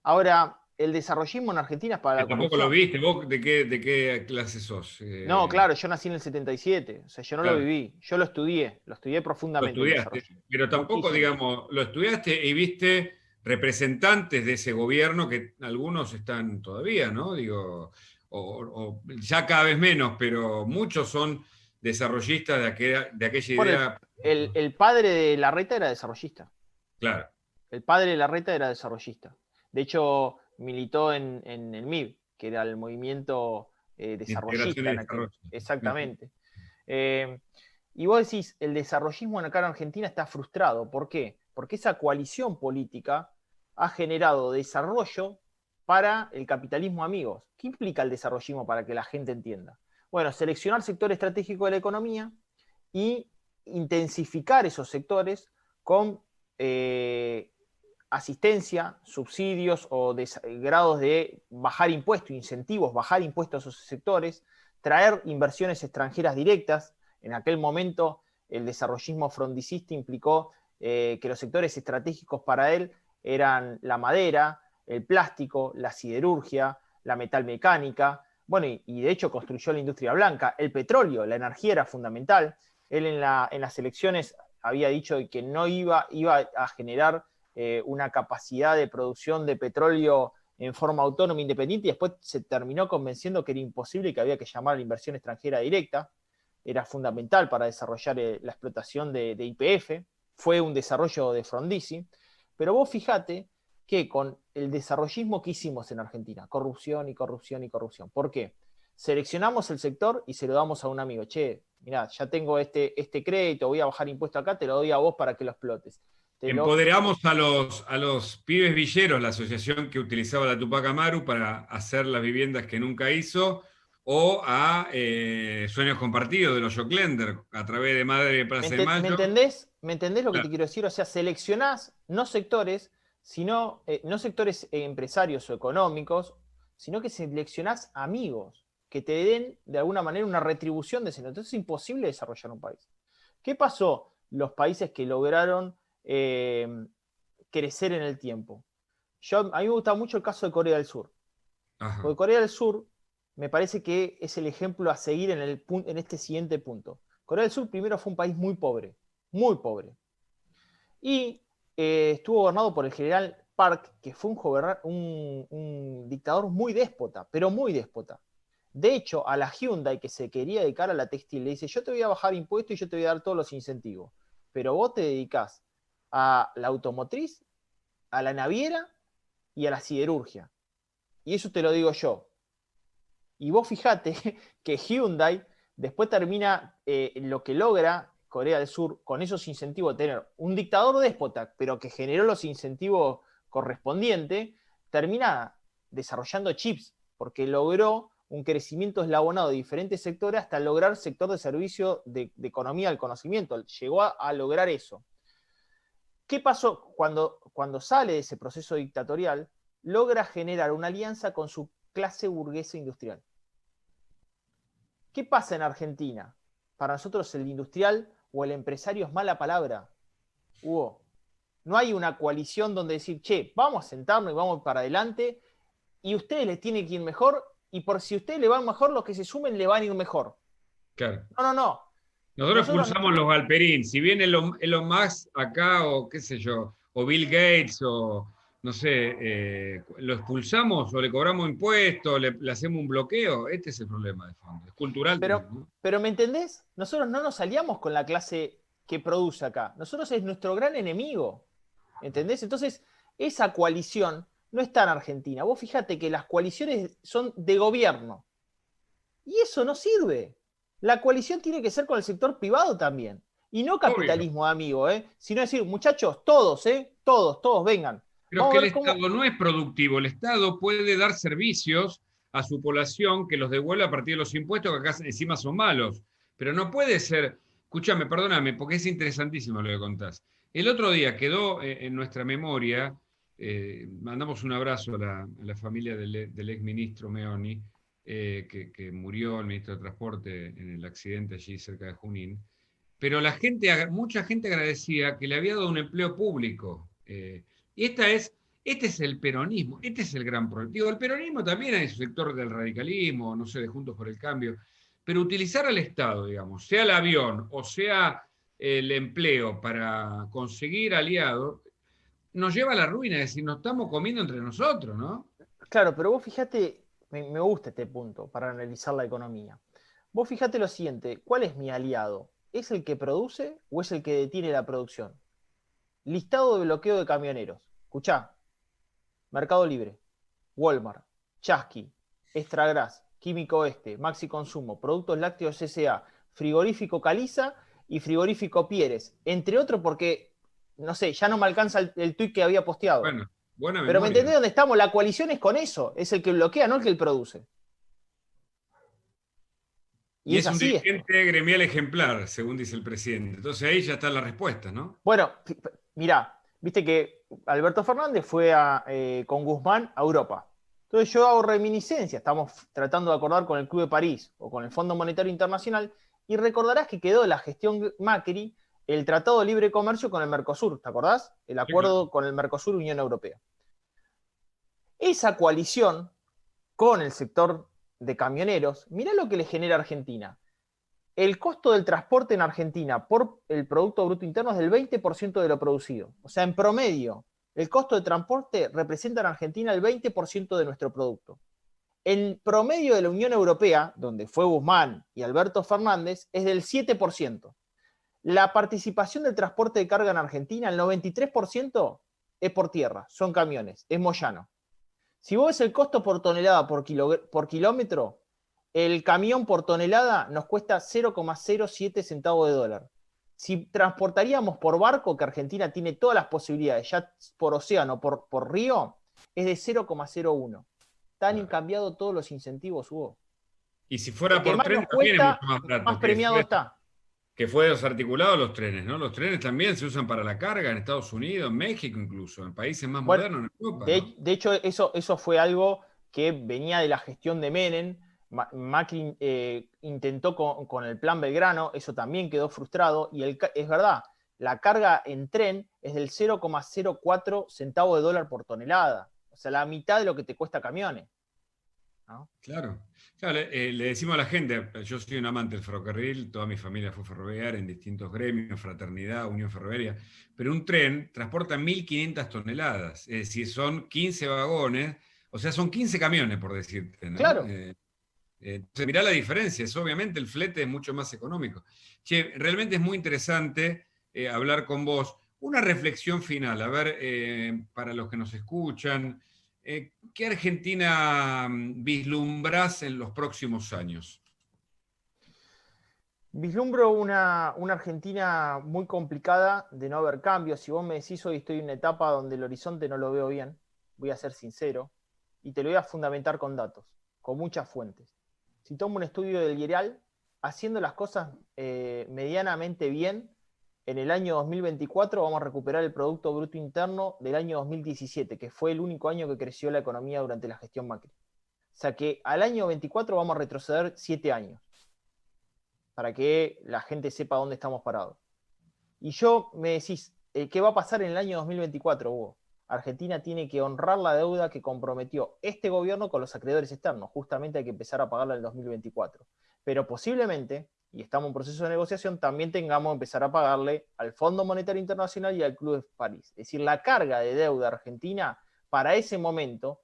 Ahora, el desarrollismo en Argentina es para la corrupción. ¿Tampoco lo viste? ¿Vos de qué clase sos? No, claro, yo nací en el 77. O sea, yo no lo viví. Yo lo estudié profundamente. Lo estudiaste, pero tampoco, digamos, lo estudiaste y viste representantes de ese gobierno, que algunos están todavía, ¿no? Digo, o ya cada vez menos, pero muchos son desarrollistas de aquella idea. El padre de Larreta era desarrollista. Claro. El padre de Larreta era desarrollista. De hecho, militó en el MIB, que era el movimiento desarrollista. Exactamente. Y vos decís, el desarrollismo acá en Argentina está frustrado. ¿Por qué? Porque esa coalición política ha generado desarrollo para el capitalismo amigos. ¿Qué implica el desarrollismo para que la gente entienda? Bueno, seleccionar sector estratégico de la economía y intensificar esos sectores con asistencia, subsidios o grados de bajar impuestos, incentivos, bajar impuestos a esos sectores, traer inversiones extranjeras directas. En aquel momento el desarrollismo frondicista implicó que los sectores estratégicos para él eran la madera, el plástico, la siderurgia, la metalmecánica. Bueno, y de hecho construyó la industria blanca, el petróleo, la energía era fundamental. Él en las elecciones había dicho que no iba a generar una capacidad de producción de petróleo en forma autónoma e independiente, y después se terminó convenciendo que era imposible y que había que llamar a la inversión extranjera directa. Era fundamental para desarrollar la explotación de YPF. Fue un desarrollo de Frondizi. Pero vos fijate que con el desarrollismo que hicimos en Argentina, corrupción y corrupción y corrupción. ¿Por qué? Seleccionamos el sector y se lo damos a un amigo. Che, mirá, ya tengo este crédito, voy a bajar impuesto acá, te lo doy a vos para que lo explotes. Empoderamos a los pibes villeros, la asociación que utilizaba la Tupac Amaru para hacer las viviendas que nunca hizo, o a Sueños Compartidos de los Joclender, a través de Madre de Plaza de Mayo. ¿Me entendés lo que te quiero decir? O sea, seleccionás no sectores, sino, no sectores empresarios o económicos, sino que seleccionás amigos que te den de alguna manera una retribución de ese. Entonces es imposible desarrollar un país. ¿Qué pasó los países que lograron crecer en el tiempo? A mí me gusta mucho el caso de Corea del Sur. Ajá. Porque Corea del Sur me parece que es el ejemplo a seguir en este siguiente punto. Corea del Sur primero fue un país muy pobre, y estuvo gobernado por el general Park, que fue un dictador muy déspota, pero muy déspota. De hecho, a la Hyundai, que se quería dedicar a la textil, le dice: yo te voy a bajar impuestos y yo te voy a dar todos los incentivos, pero vos te dedicás a la automotriz, a la naviera y a la siderurgia. Y eso te lo digo yo. Y vos fijate que Hyundai después termina lo que logra Corea del Sur con esos incentivos de tener un dictador déspota, pero que generó los incentivos correspondientes, termina desarrollando chips, porque logró un crecimiento eslabonado de diferentes sectores hasta lograr sector de servicio de economía del conocimiento. Llegó a lograr eso. ¿Qué pasó? Cuando sale de ese proceso dictatorial, logra generar una alianza con su clase burguesa industrial. ¿Qué pasa en Argentina? Para nosotros el industrial o el empresario es mala palabra. Hugo, no hay una coalición donde decir: che, vamos a sentarnos y vamos para adelante, y ustedes les tienen que ir mejor, y por si a ustedes le van mejor, los que se sumen le van a ir mejor. Claro. No. Nosotros expulsamos los Galperín. Si viene Elon Musk acá, o qué sé yo, o Bill Gates, o no sé, lo expulsamos o le cobramos impuestos, le hacemos un bloqueo. Este es el problema de fondo. Es cultural. Pero ¿me entendés? Nosotros no nos aliamos con la clase que produce acá. Nosotros es nuestro gran enemigo. ¿Entendés? Entonces, esa coalición no está en Argentina. Vos fíjate que las coaliciones son de gobierno. Y eso no sirve. La coalición tiene que ser con el sector privado también. Y no capitalismo, amigo, sino decir: muchachos, todos, todos, vengan. Pero es que el Estado no es productivo. El Estado puede dar servicios a su población que los devuelve a partir de los impuestos, que acá encima son malos. Pero no puede ser... Escúchame, perdóname, porque es interesantísimo lo que contás. El otro día quedó en nuestra memoria, mandamos un abrazo a la familia del exministro Meoni, que murió, el ministro de Transporte, en el accidente allí cerca de Junín. Pero mucha gente agradecía que le había dado un empleo público. Y este es el peronismo, este es el gran problema. Digo, el peronismo también hay su sector del radicalismo, no sé, de Juntos por el Cambio, pero utilizar al Estado, digamos, sea el avión o sea el empleo para conseguir aliados, nos lleva a la ruina, es decir, nos estamos comiendo entre nosotros, ¿no? Claro, pero vos fíjate, me gusta este punto para analizar la economía. Vos fíjate lo siguiente: ¿cuál es mi aliado? ¿Es el que produce o es el que detiene la producción? Listado de bloqueo de camioneros. Escuchá: Mercado Libre, Walmart, Chasqui, Extragras, Químico Oeste, Maxi Consumo, Productos Lácteos S.A., Frigorífico Caliza y Frigorífico Pieres, entre otros, porque, no sé, ya no me alcanza el tuit que había posteado. Bueno, buena memoria. Pero ¿me entendés dónde estamos? La coalición es con eso, es el que bloquea, no el que produce. Y es un dirigente gremial ejemplar, según dice el presidente. Entonces ahí ya está la respuesta, ¿no? Bueno, mirá, viste que Alberto Fernández fue con Guzmán a Europa. Entonces yo hago reminiscencia, estamos tratando de acordar con el Club de París o con el Fondo Monetario Internacional, y recordarás que quedó de la gestión Macri el Tratado de Libre Comercio con el Mercosur, ¿te acordás? El acuerdo con el Mercosur Unión Europea. Esa coalición con el sector de camioneros, mirá lo que le genera a Argentina. El costo del transporte en Argentina por el Producto Bruto Interno es del 20% de lo producido. O sea, en promedio, el costo de transporte representa en Argentina el 20% de nuestro producto. El promedio de la Unión Europea, donde fue Guzmán y Alberto Fernández, es del 7%. La participación del transporte de carga en Argentina, el 93% es por tierra, son camiones, es moyano. Si vos ves el costo por tonelada por kilómetro, el camión por tonelada nos cuesta 0,07 centavos de dólar. Si transportaríamos por barco, que Argentina tiene todas las posibilidades, ya por océano, por río, es de 0,01. Están cambiados todos los incentivos, Hugo. Y si fuera por tren, también es mucho más barato. Más premiado está. Que fue desarticulado los trenes, ¿no? Los trenes también se usan para la carga en Estados Unidos, en México incluso, en países más Bueno, modernos, en Europa, de, ¿no? de hecho, eso fue algo que venía de la gestión de Menem. Macri intentó con el plan Belgrano, eso también quedó frustrado, y es verdad, la carga en tren es del 0,04 centavos de dólar por tonelada, o sea, la mitad de lo que te cuesta camiones, ¿no? Claro. Claro, le decimos a la gente, yo soy un amante del ferrocarril, toda mi familia fue ferroviaria en distintos gremios, fraternidad, unión ferroviaria, pero un tren transporta 1.500 toneladas, es decir, son 15 vagones, o sea, son 15 camiones, por decirte, ¿no? Claro. Entonces, mirá la diferencia, es obviamente el flete es mucho más económico. Che, realmente es muy interesante hablar con vos. Una reflexión final, a ver, para los que nos escuchan, ¿qué Argentina vislumbrás en los próximos años? Vislumbro una Argentina muy complicada de no haber cambios. Si vos me decís hoy estoy en una etapa donde el horizonte no lo veo bien, voy a ser sincero, y te lo voy a fundamentar con datos, con muchas fuentes. Si tomo un estudio del IERAL, haciendo las cosas medianamente bien, en el año 2024 vamos a recuperar el Producto Bruto Interno del año 2017, que fue el único año que creció la economía durante la gestión Macri. O sea que al año 24 vamos a retroceder 7 años, para que la gente sepa dónde estamos parados. Y yo me decís, ¿qué va a pasar en el año 2024, Hugo? Argentina tiene que honrar la deuda que comprometió este gobierno con los acreedores externos. Justamente hay que empezar a pagarla en el 2024. Pero posiblemente, y estamos en proceso de negociación, también tengamos que empezar a pagarle al Fondo Monetario Internacional y al Club de París. Es decir, la carga de deuda argentina para ese momento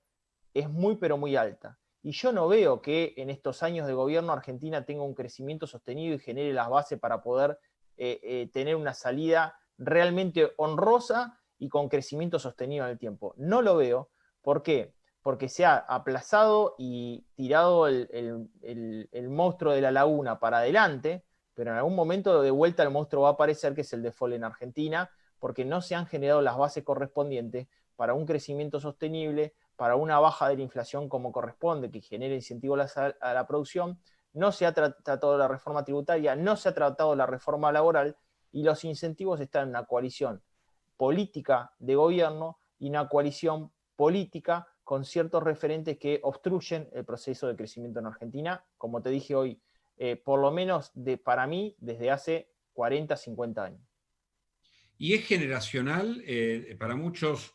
es muy pero muy alta. Y yo no veo que en estos años de gobierno Argentina tenga un crecimiento sostenido y genere las bases para poder tener una salida realmente honrosa y con crecimiento sostenido en el tiempo. No lo veo. ¿Por qué? Porque se ha aplazado y tirado el monstruo de la laguna para adelante, pero en algún momento de vuelta el monstruo va a aparecer, que es el default en Argentina, porque no se han generado las bases correspondientes para un crecimiento sostenible, para una baja de la inflación como corresponde, que genere incentivos a la producción. No se ha tratado la reforma tributaria, no se ha tratado la reforma laboral, y los incentivos están en una coalición política de gobierno y una coalición política con ciertos referentes que obstruyen el proceso de crecimiento en Argentina, como te dije hoy, por lo menos para mí, desde hace 40, 50 años. Y es generacional, para muchos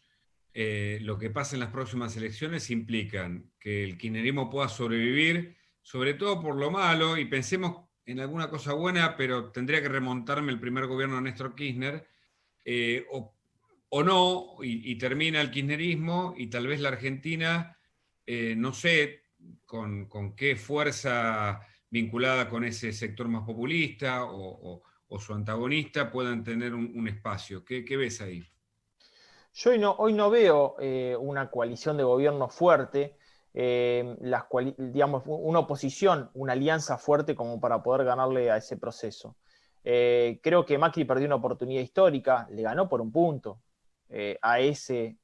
lo que pasa en las próximas elecciones implican que el kirchnerismo pueda sobrevivir, sobre todo por lo malo, y pensemos en alguna cosa buena, pero tendría que remontarme el primer gobierno de Néstor Kirchner, o no, y termina el kirchnerismo, y tal vez la Argentina, no sé con qué fuerza vinculada con ese sector más populista o su antagonista puedan tener un espacio. ¿Qué ves ahí? Yo hoy no veo una coalición de gobierno fuerte, digamos, una oposición, una alianza fuerte como para poder ganarle a ese proceso. Creo que Macri perdió una oportunidad histórica, le ganó por un punto a ese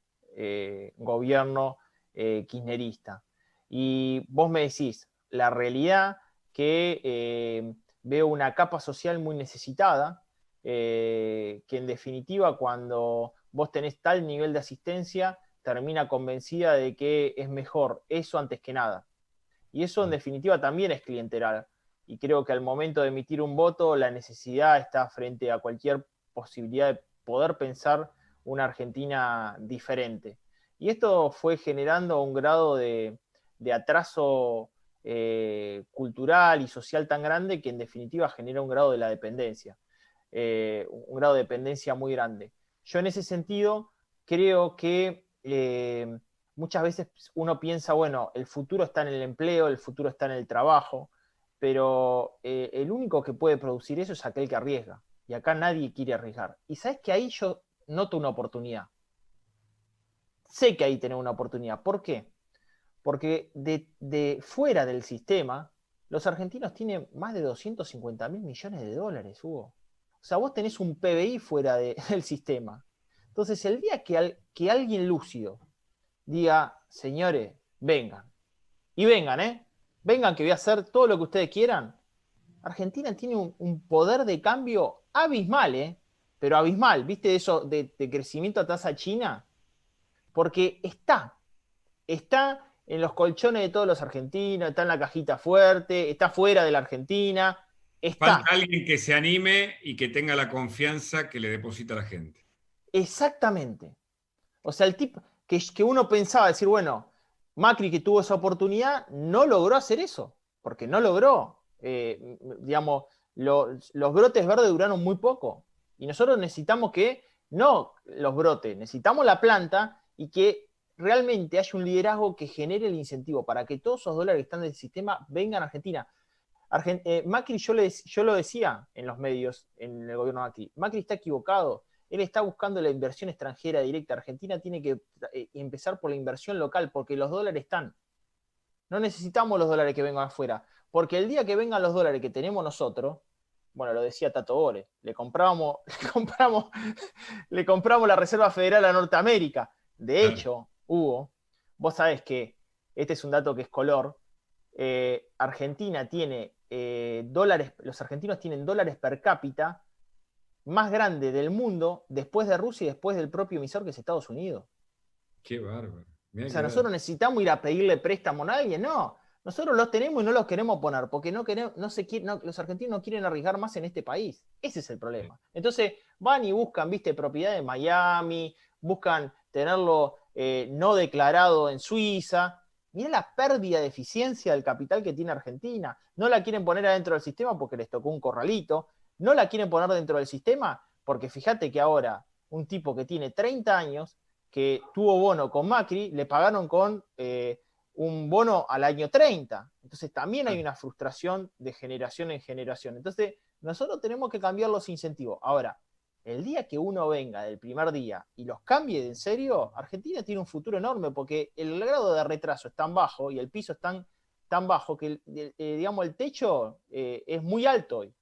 gobierno kirchnerista. Y vos me decís, la realidad que veo una capa social muy necesitada, que en definitiva cuando vos tenés tal nivel de asistencia, termina convencida de que es mejor eso antes que nada. Y eso en definitiva también es clientelar. Y creo que al momento de emitir un voto, la necesidad está frente a cualquier posibilidad de poder pensar una Argentina diferente. Y esto fue generando un grado de atraso cultural y social tan grande que en definitiva genera un grado de la dependencia, un grado de dependencia muy grande. Yo en ese sentido creo que muchas veces uno piensa, bueno, el futuro está en el empleo, el futuro está en el trabajo, pero el único que puede producir eso es aquel que arriesga. Y acá nadie quiere arriesgar. Y sabes que ahí yo noto una oportunidad. Sé que ahí tenemos una oportunidad. ¿Por qué? Porque de fuera del sistema, los argentinos tienen más de 250.000 millones de dólares, Hugo. O sea, vos tenés un PBI fuera del sistema. Entonces, el día que alguien lúcido diga, señores, vengan. Y vengan, vengan que voy a hacer todo lo que ustedes quieran. Argentina tiene un poder de cambio abismal, pero abismal, ¿viste eso de crecimiento a tasa china? Porque está en los colchones de todos los argentinos, está en la cajita fuerte, está fuera de la Argentina, está. Falta alguien que se anime y que tenga la confianza que le deposita la gente. Exactamente. O sea, el tipo que uno pensaba decir, bueno, Macri, que tuvo esa oportunidad, no logró hacer eso, porque no logró. Digamos, los brotes verdes duraron muy poco. Y nosotros necesitamos no los brotes, necesitamos la planta y que realmente haya un liderazgo que genere el incentivo para que todos esos dólares que están del sistema vengan a Argentina. Macri, yo lo decía en los medios, en el gobierno de Macri, Macri está equivocado. Él está buscando la inversión extranjera directa. Argentina tiene que empezar por la inversión local, porque los dólares están. No necesitamos los dólares que vengan afuera, porque el día que vengan los dólares que tenemos nosotros, bueno, lo decía Tato Bores, le compramos la Reserva Federal a Norteamérica. De hecho, Hugo, vos sabés que, este es un dato que es color, Argentina tiene dólares, los argentinos tienen dólares per cápita más grande del mundo después de Rusia y después del propio emisor que es Estados Unidos. Qué bárbaro. O sea, nosotros necesitamos ir a pedirle préstamo a alguien, no. Nosotros los tenemos y no los queremos poner porque los argentinos no quieren arriesgar más en este país. Ese es el problema. Entonces van y buscan, viste, propiedad en Miami, buscan tenerlo no declarado en Suiza. Mirá la pérdida de eficiencia del capital que tiene Argentina. No la quieren poner adentro del sistema porque les tocó un corralito. No la quieren poner dentro del sistema porque fíjate que ahora un tipo que tiene 30 años, que tuvo bono con Macri, le pagaron con un bono al año 30. Entonces también hay una frustración de generación en generación. Entonces nosotros tenemos que cambiar los incentivos. Ahora, el día que uno venga del primer día y los cambie de en serio, Argentina tiene un futuro enorme porque el grado de retraso es tan bajo y el piso es tan bajo que digamos, el techo es muy alto hoy.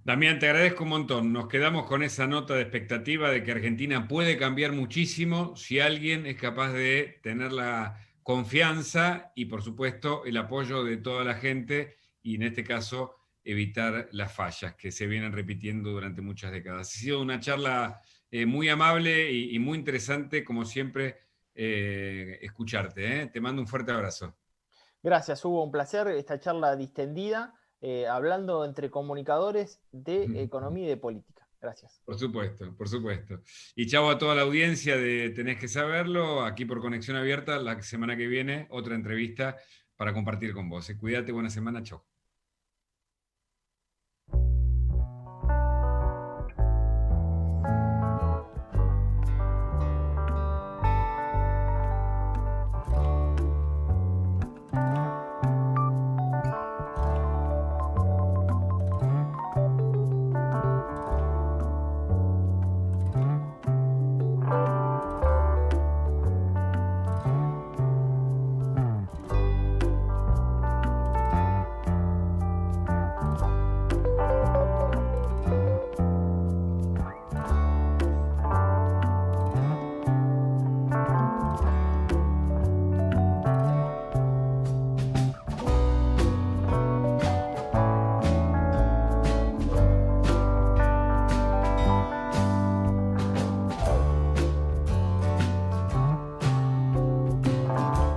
Damián, te agradezco un montón. Nos quedamos con esa nota de expectativa de que Argentina puede cambiar muchísimo si alguien es capaz de tener la confianza y, por supuesto, el apoyo de toda la gente y, en este caso, evitar las fallas que se vienen repitiendo durante muchas décadas. Ha sido una charla muy amable y muy interesante, como siempre, escucharte. Te mando un fuerte abrazo. Gracias, Hugo. Un placer esta charla distendida. Hablando entre comunicadores de economía y de política. Gracias. Por supuesto, por supuesto. Y chau a toda la audiencia de Tenés que Saberlo, aquí por Conexión Abierta, la semana que viene, otra entrevista para compartir con vos. Cuídate, buena semana, chau.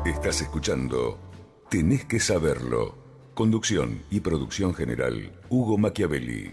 Estás escuchando Tenés que Saberlo. Conducción y producción general, Hugo Machiavelli.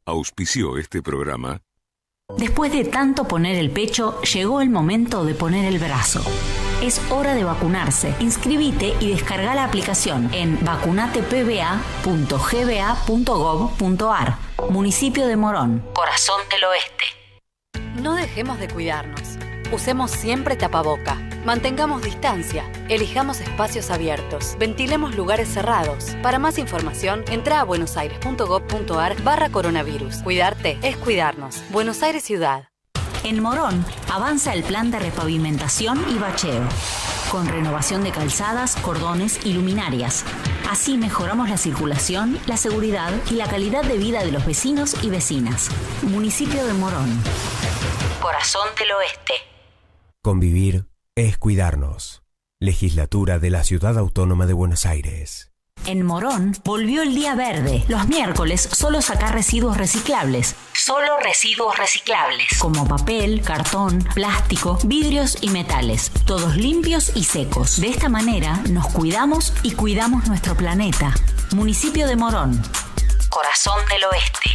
Auspició este programa. Después de tanto poner el pecho, llegó el momento de poner el brazo. Es hora de vacunarse. Inscribite y descarga la aplicación en vacunatepba.gba.gov.ar. Municipio de Morón, Corazón del Oeste. No dejemos de cuidarnos. Usemos siempre tapaboca. Mantengamos distancia. Elijamos espacios abiertos. Ventilemos lugares cerrados. Para más información, entra a buenosaires.gov.ar/coronavirus. Cuidarte es cuidarnos. Buenos Aires Ciudad. En Morón avanza el plan de repavimentación y bacheo, con renovación de calzadas, cordones y luminarias. Así mejoramos la circulación, la seguridad y la calidad de vida de los vecinos y vecinas. Municipio de Morón, Corazón del Oeste. Convivir es cuidarnos. Legislatura de la Ciudad Autónoma de Buenos Aires. En Morón volvió el día verde. Los miércoles solo sacar residuos reciclables. Solo residuos reciclables. Como papel, cartón, plástico, vidrios y metales. Todos limpios y secos. De esta manera nos cuidamos y cuidamos nuestro planeta. Municipio de Morón, Corazón del Oeste.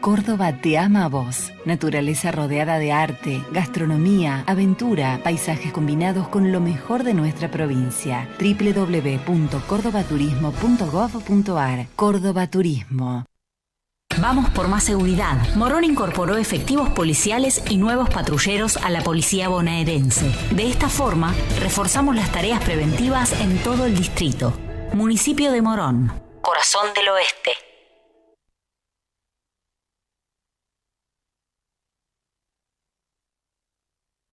Córdoba te ama a vos. Naturaleza rodeada de arte, gastronomía, aventura, paisajes combinados con lo mejor de nuestra provincia. www.cordobaturismo.gov.ar. Córdoba Turismo. Vamos por más seguridad. Morón incorporó efectivos policiales y nuevos patrulleros a la policía bonaerense. De esta forma, reforzamos las tareas preventivas en todo el distrito. Municipio de Morón, Corazón del Oeste.